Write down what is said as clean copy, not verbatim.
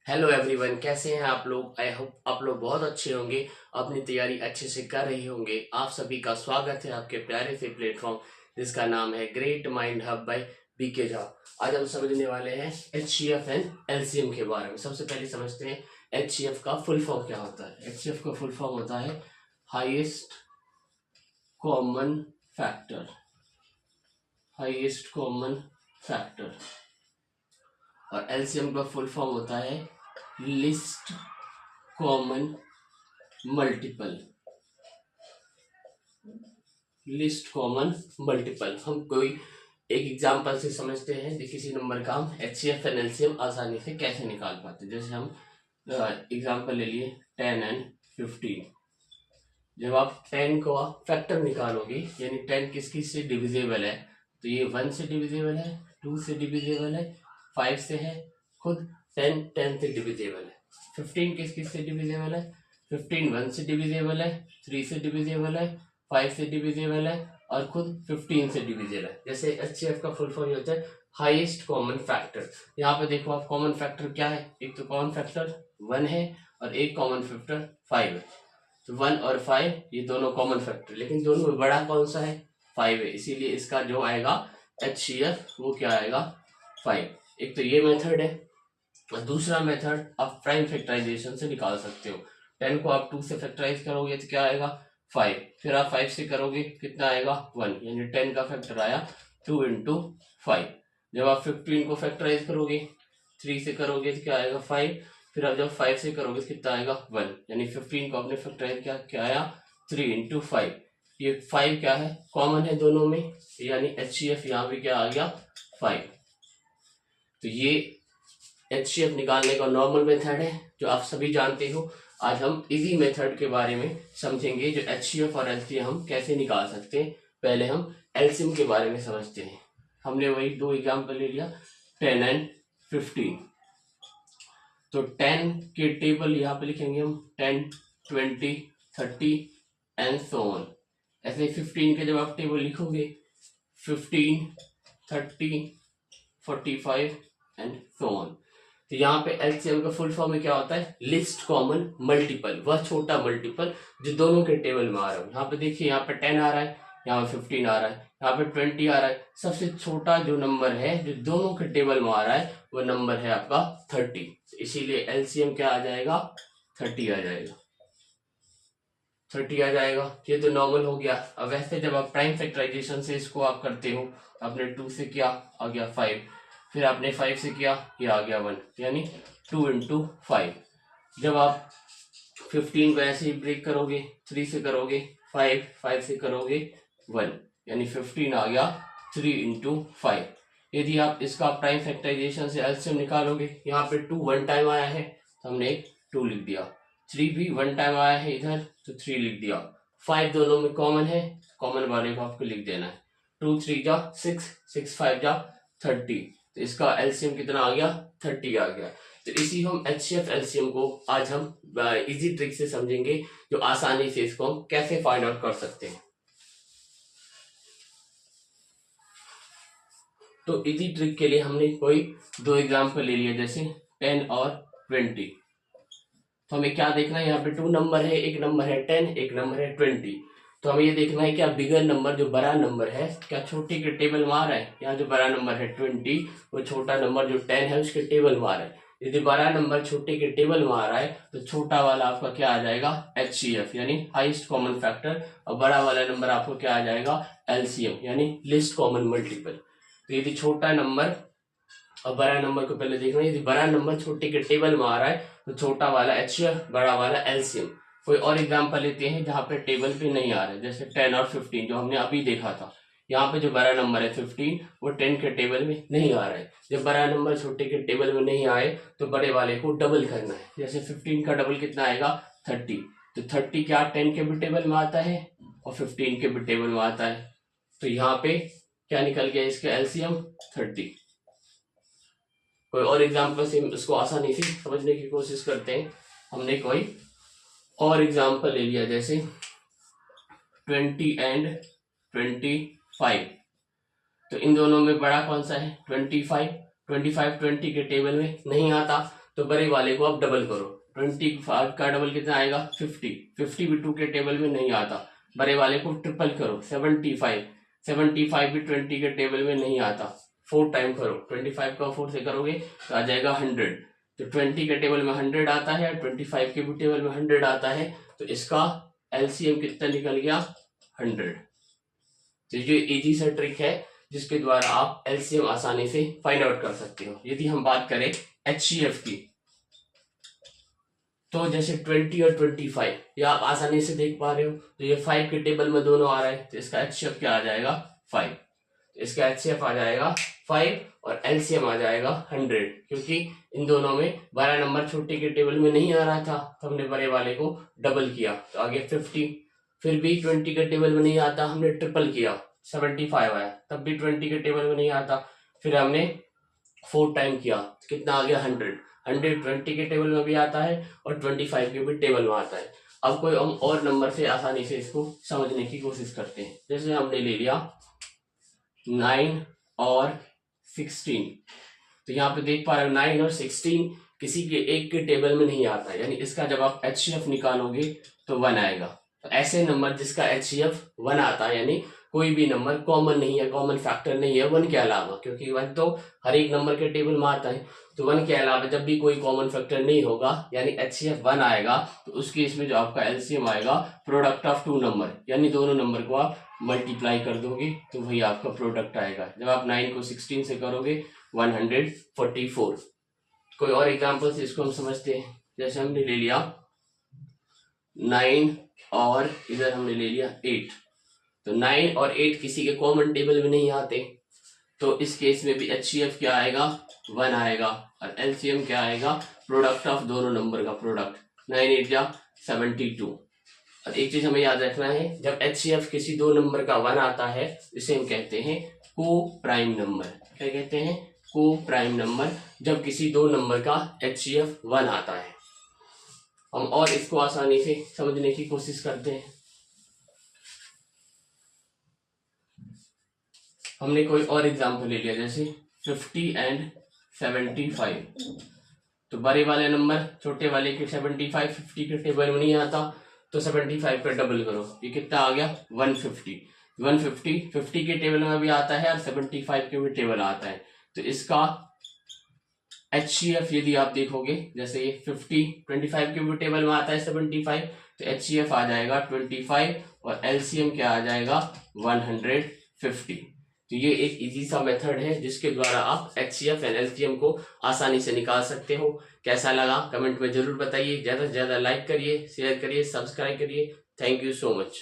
Hello everyone, कैसे हैं आप लोग। आई होप आप लोग बहुत अच्छे होंगे, अपनी तैयारी अच्छे से कर रहे होंगे। आप सभी का स्वागत है आपके प्यारे से प्लेटफॉर्म जिसका नाम है great mind hub by BK Jha. आज हम समझने वाले हैं एचसीएफ एंड एलसीएम के बारे में। सबसे पहले समझते हैं एचसीएफ का फुल फॉर्म क्या होता है। एचसीएफ का फुल फॉर्म होता है highest common factor. Highest common factor. और एलसीएम का फुल फॉर्म होता है list common multiple. List common multiple. हम कोई एक एग्जांपल से समझते हैं कि किसी नंबर का हम एचसीएफ एंड एलसीएम आसानी से कैसे निकाल पाते हैं। जैसे हम एग्जांपल ले लिए 10 एंड 15। जब आप 10 को फैक्टर निकालोगे, यानी 10 किस किस से डिविजिबल है, तो ये 1 से डिविजिबल है, 2 से डिविजिबल है, 5 से है, खुद 10 से डिविजिबल है। 15 किस किस से डिविजिबल है, 15 1 से डिविजिबल है, 3 से डिविजिबल है, 5 से डिविजिबल है और खुद 15 से डिविजिबल है। जैसे एचसीएफ का फुल फॉर्म होता है हाईएस्ट कॉमन फैक्टर। यहाँ पे देखो आप, कॉमन फैक्टर क्या है, एक तो कॉमन फैक्टर 1 है और एक कॉमन फैक्टर 5 है। तो 1 और 5 ये दोनों कॉमन फैक्टर, लेकिन दोनों में बड़ा कौन सा है, 5 है। इसीलिए इसका जो आएगा एचसीएफ वो क्या आएगा, 5। एक तो ये मेथड है और दूसरा मेथड आप प्राइम फैक्टराइजेशन से निकाल सकते हो। 10 को आप 2 से फैक्टराइज करोगे तो क्या आएगा 5, फिर आप 5 से करोगे कितना आएगा 1, यानी 10 का फैक्टर आया 2 इंटू 5। जब आप 15 को फैक्टराइज करोगे 3 से करोगे तो क्या आएगा 5, फिर आप जब 5 से करोगे तो कितना आएगा 1, यानी 15 को आपने फैक्टराइज क्या आया 3 इंटू 5। ये 5 क्या है, कॉमन है दोनों में, यानी एचसीएफ यहाँ भी क्या आ गया 5। तो ये एचसीएफ निकालने का नॉर्मल मेथड है जो आप सभी जानते हो। आज हम इजी मेथड के बारे में समझेंगे, जो एचसीएफ और एलसीएम हम कैसे निकाल सकते हैं। पहले हम एलसीएम के बारे में समझते हैं। हमने वही दो एग्जांपल ले लिया 10 एंड 15। तो 10 के टेबल यहाँ पे लिखेंगे हम 10, 20, 30 एंड सो ऑन। ऐसे 15 के जब आप टेबल लिखोगे 15, 30, 45 एंड सो ऑन। तो यहाँ पे एलसीएम का फुल फॉर्म में क्या होता है, लिस्ट कॉमन मल्टीपल, वह छोटा मल्टीपल जो दोनों के टेबल में आ रहा है। यहाँ पे देखिए, यहाँ पे 10 आ रहा है, यहाँ पे 15 आ रहा है, यहाँ पे 20 आ रहा है। सबसे छोटा जो नंबर है जो दोनों के टेबल में आ रहा है वो नंबर है आपका 30। इसीलिए एलसीएम क्या आ जाएगा 30 आ जाएगा। 30 आ जाएगा। ये तो नॉर्मल हो गया। अब वैसे जब आप प्राइम फैक्टराइजेशन से इसको आप करते हो, आपने 2 से किया आ गया 5, फिर आपने 5 से किया ये आ गया 1, यानी 2 इंटू 5। जब आप 15 को ऐसे ही ब्रेक करोगे, 3 से करोगे 5, 5 से करोगे 1, यानी 15 आ गया 3 इंटू 5। यदि आप इसका प्राइम फैक्टराइजेशन से एलसीएम निकालोगे, यहाँ पे 2 1 टाइम आया है तो हमने एक 2 लिख दिया, 3 भी 1 टाइम आया है इधर तो 3 लिख दिया, 5 दोनों में कॉमन है, कॉमन वाले को आपको लिख देना है। 2 3 जा 6, 6 5 जा 30। तो इसका एलसीएम कितना आ गया 30 आ गया। तो इसी हम एचसीएफ एलसीएम को आज हम इजी ट्रिक से समझेंगे, जो आसानी से इसको हम कैसे फाइंड आउट कर सकते हैं। तो इजी ट्रिक के लिए हमने कोई दो एग्जांपल ले लिया, जैसे 10 और 20। तो हमें क्या देखना है, यहाँ पे 2 नंबर है, एक नंबर है 10, एक नंबर है 20। तो हमें ये देखना है क्या बिगर नंबर जो बड़ा नंबर है क्या छोटे के टेबल में आ रहा है। यहाँ जो बड़ा नंबर है 20, वो छोटा नंबर जो 10 है उसके टेबल में आ रहा है। यदि बड़ा नंबर छोटे के टेबल में आ रहा है तो छोटा वाला आपका क्या आ जाएगा एचसीएफ, यानी हाईएस्ट कॉमन फैक्टर, और बड़ा वाला नंबर आपको क्या आ जाएगा एलसीएम, यानी लिस्ट कॉमन मल्टीपल। तो यदि छोटा नंबर और बड़ा नंबर को पहले देखना है, यदि बड़ा नंबर छोटे के टेबल में आ रहा है तो छोटा वाला एचसीएफ, बड़ा वाला एलसीएम। कोई और एग्जांपल लेते हैं जहां पे टेबल पे नहीं आ रहा है, जैसे 10 और 15 जो हमने अभी देखा था। यहाँ पे जो बड़ा नंबर है 15 वो 10 के टेबल में नहीं आ रहा है। जब बड़ा नंबर छोटे के टेबल में नहीं आए तो बड़े वाले को डबल करना है। जैसे 15 का डबल कितना आएगा 30। तो 30 क्या 10 के भी टेबल में आता है और 15 के भी टेबल में आता है। तो यहाँ पे क्या निकल गया इसका एलसीएम 30। कोई और एग्जांपल से इसको आसानी से समझने की कोशिश करते हैं। हमने कोई और एग्जांपल ले लिया, जैसे 20 एंड 25। तो इन दोनों में बड़ा कौन सा है 25। 25 20 के टेबल में नहीं आता, तो बड़े वाले को आप डबल करो। 25 का डबल कितना आएगा 50। 50 भी 2 के टेबल में नहीं आता, बड़े वाले को ट्रिपल करो 75। 75 भी 20 के टेबल में नहीं आता, 4 टाइम करो। 25 का 4 से करोगे तो आ जाएगा 100। तो 20 के टेबल में 100 आता है, 25 के भी टेबल में 100 आता है, तो इसका एलसीएम कितना निकल गया 100। तो ये इजी सा ट्रिक है जिसके द्वारा आप एलसीएम आसानी से फाइंड आउट कर सकते हो। यदि हम बात करें एचसीएफ की, तो जैसे 20 और 25 ये आप आसानी से देख पा रहे हो, तो ये 5 के टेबल में दोनों आ रहा है, तो इसका एचसीएफ क्या आ जाएगा 5। तो इसका एचसीएफ आ जाएगा 5 और एलसीएम आ जाएगा 100, क्योंकि इन दोनों में बड़ा नंबर छोटे के टेबल में नहीं आ रहा था, तो हमने बड़े वाले को डबल किया, तो आगे 50। फिर भी 20 के टेबल में नहीं आता, हमने ट्रिपल किया, 75 आया, तब भी 20 के टेबल में नहीं आता, फिर हमने 4 टाइम किया, कितना आ गया 100। 100 20 के टेबल में भी आता है और 25 के भी टेबल में आता है। अब कोई हम और नंबर से आसानी से इसको समझने की कोशिश करते हैं। जैसे हमने ले लिया 9 और 16, तो यहाँ पे देख पा रहे हो 9 और 16 किसी के एक के टेबल में नहीं आता है, यानी इसका जब आप एचसीएफ निकालोगे तो 1 आएगा। तो ऐसे नंबर जिसका एचसीएफ 1 आता है, यानी कोई भी नंबर कॉमन नहीं है, कॉमन फैक्टर नहीं है 1 के अलावा, क्योंकि 1 तो हर एक नंबर के टेबल में आता है, तो 1 के अलावा जब भी कोई कॉमन फैक्टर नहीं होगा यानी एचसीएफ 1 आएगा, तो उस केस में जो आपका एलसीएम आएगा प्रोडक्ट ऑफ 2 नंबर, यानी दोनों नंबर को आप मल्टीप्लाई कर दोगे तो वही आपका प्रोडक्ट आएगा। जब आप 9 को 16 से करोगे 144। कोई और एग्जाम्पल से इसको हम समझते हैं। जैसे हमने ले लिया 9 और इधर हमने ले लिया 8, तो 9 और 8 किसी के कॉमन टेबल में नहीं आते, तो इस केस में भी एचसीएफ क्या आएगा 1 आएगा, और एलसीएम क्या आएगा प्रोडक्ट ऑफ दोनों नंबर का प्रोडक्ट, 9 8 जा 72। और एक चीज हमें याद रखना है, जब एचसीएफ किसी दो नंबर का 1 आता है इसे हम कहते हैं को प्राइम नंबर। क्या कहते हैं को प्राइम नंबर, जब किसी दो नंबर का एचसीएफ 1 आता है। हम और इसको आसानी से समझने की कोशिश करते हैं। हमने कोई और एग्जाम्पल ले लिया, जैसे 50 एंड 75, तो बड़े वाले नंबर छोटे वाले के 75 50 के टेबल में नहीं आता, तो 75 का डबल करो, ये कितना आ गया 150। 150 50 के टेबल में भी आता है और 75 के भी टेबल आता है, तो इसका एचसीएफ यदि आप देखोगे, जैसे ये 50 25 के भी टेबल में आता है 75, तो एचसीएफ आ जाएगा 25 और एलसीएम क्या आ जाएगा 150। तो ये एक इजी सा मेथड है जिसके द्वारा आप एचसीएफ एंड एलसीएम को आसानी से निकाल सकते हो। कैसा लगा कमेंट में जरूर बताइए, ज्यादा से ज्यादा लाइक करिए, शेयर करिए, सब्सक्राइब करिए। Thank you so much.